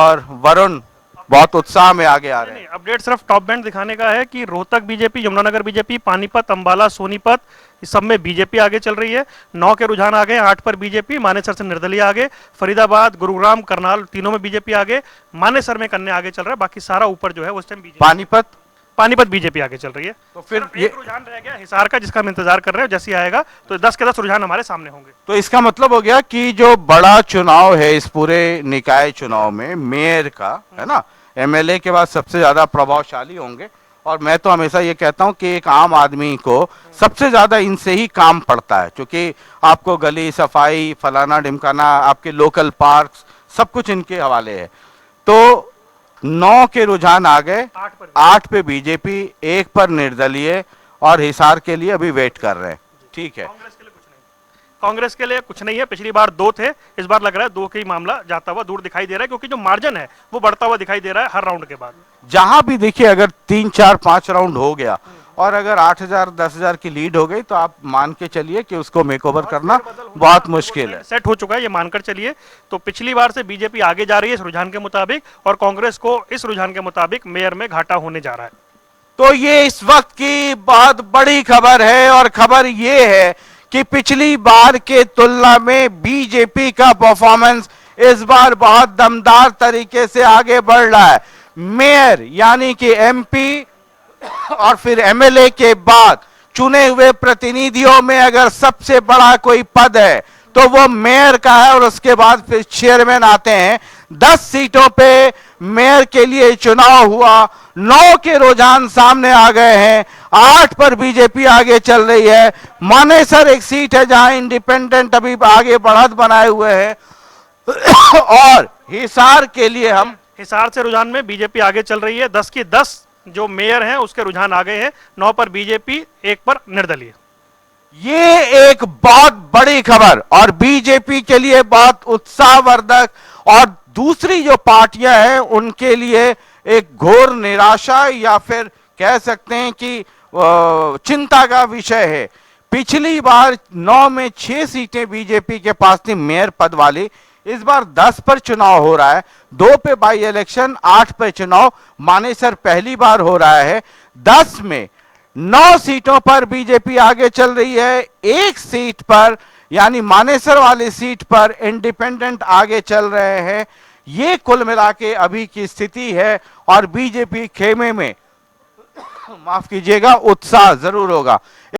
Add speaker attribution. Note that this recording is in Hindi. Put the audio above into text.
Speaker 1: और वरुण बहुत उत्साह में आगे आ रहे हैं।
Speaker 2: अपडेट सिर्फ टॉप बैंड दिखाने का है कि रोहतक बीजेपी, यमुनानगर बीजेपी, पानीपत, अंबाला, सोनीपत, इस सब में बीजेपी आगे चल रही है। 9 के रुझान आ गए, 8 पर बीजेपी, मानेसर से निर्दलीय आगे, फरीदाबाद, गुरुग्राम, करनाल तीनों में बीजेपी आगे, मानेसर में कन्या आगे चल रहा है, बाकी सारा ऊपर जो है उस टाइम बीजेपी। पानीपत बीजेपी आगे चल रही है।
Speaker 1: तो फिर
Speaker 2: ये रुझान रह गया हिसार का, जिसका हम इंतजार कर रहे हैं, जैसे आएगा तो 10 के 10 रुझान हमारे सामने होंगे।
Speaker 1: तो इसका मतलब हो गया कि जो बड़ा चुनाव है इस पूरे निकाय चुनाव में मेयर का, है ना, एमएलए के बाद सबसे ज्यादा प्रभावशाली होंगे। और मैं तो हमेशा ये कहता हूं कि एक आम आदमी को सबसे ज्यादा इनसे ही काम पड़ता है, क्योंकि आपको गली सफाई फलाना ढिमकाना, आपके लोकल पार्क्स, सब कुछ इनके हवाले है। तो 9 के रुझान आ गए, 8 पे बीजेपी, 1 पर निर्दलीय और हिसार के लिए अभी वेट कर रहे हैं। ठीक है,
Speaker 2: कांग्रेस के लिए कुछ नहीं है। पिछली बार 2 थे, इस बार लग रहा है 2 का ही मामला जाता हुआ दूर दिखाई दे रहा है, क्योंकि जो मार्जिन है वो बढ़ता हुआ दिखाई दे रहा है हर राउंड के बाद।
Speaker 1: जहां भी देखिए अगर 3 4 5 राउंड हो गया और अगर 8,000 10,000 की लीड हो गई तो आप मान के चलिए कि उसको मेकओवर करना बहुत मुश्किल है।
Speaker 2: सेट हो चुका है, ये मानकर चलिए। तो पिछली बार से बीजेपी आगे जा रही है इस रुझान के मुताबिक, और कांग्रेस को इस रुझान के मुताबिक मेयर में घाटा होने जा रहा है।
Speaker 1: तो ये इस वक्त की बहुत बड़ी खबर है, और खबर ये है कि पिछली बार के तुलना में बीजेपी का परफॉर्मेंस इस बार बहुत दमदार तरीके से आगे बढ़ रहा है। मेयर यानी कि एमपी और फिर एमएलए के बाद चुने हुए प्रतिनिधियों में अगर सबसे बड़ा कोई पद है तो वो मेयर का है, और उसके बाद फिर चेयरमैन आते हैं। 10 सीटों पे मेयर के लिए चुनाव हुआ, 9 के रुझान सामने आ गए हैं, 8 पर बीजेपी आगे चल रही है। मानेसर एक सीट है जहां इंडिपेंडेंट अभी आगे बढ़त बनाए हुए हैं और हिसार के लिए हम
Speaker 2: हिसार से रुझान में बीजेपी आगे चल रही है। 10 की 10 जो मेयर हैं उसके रुझान आ गए हैं, 9 पर बीजेपी, 1 पर निर्दलीय।
Speaker 1: ये एक बहुत बड़ी खबर और बीजेपी के लिए बहुत उत्साहवर्धक, और दूसरी जो पार्टियां हैं उनके लिए एक घोर निराशा या फिर कह सकते हैं कि चिंता का विषय है। पिछली बार 9 में 6 सीटें बीजेपी के पास थी मेयर पद वाली, इस बार 10 पर चुनाव हो रहा है, 2 पे बाई इलेक्शन, 8 पे चुनाव। मानेसर पहली बार हो रहा है। 10 में 9 सीटों पर बीजेपी आगे चल रही है, 1 सीट पर यानी मानेसर वाली सीट पर इंडिपेंडेंट आगे चल रहे हैं। ये कुल मिला के अभी की स्थिति है, और बीजेपी खेमे में माफ कीजिएगा उत्साह जरूर होगा।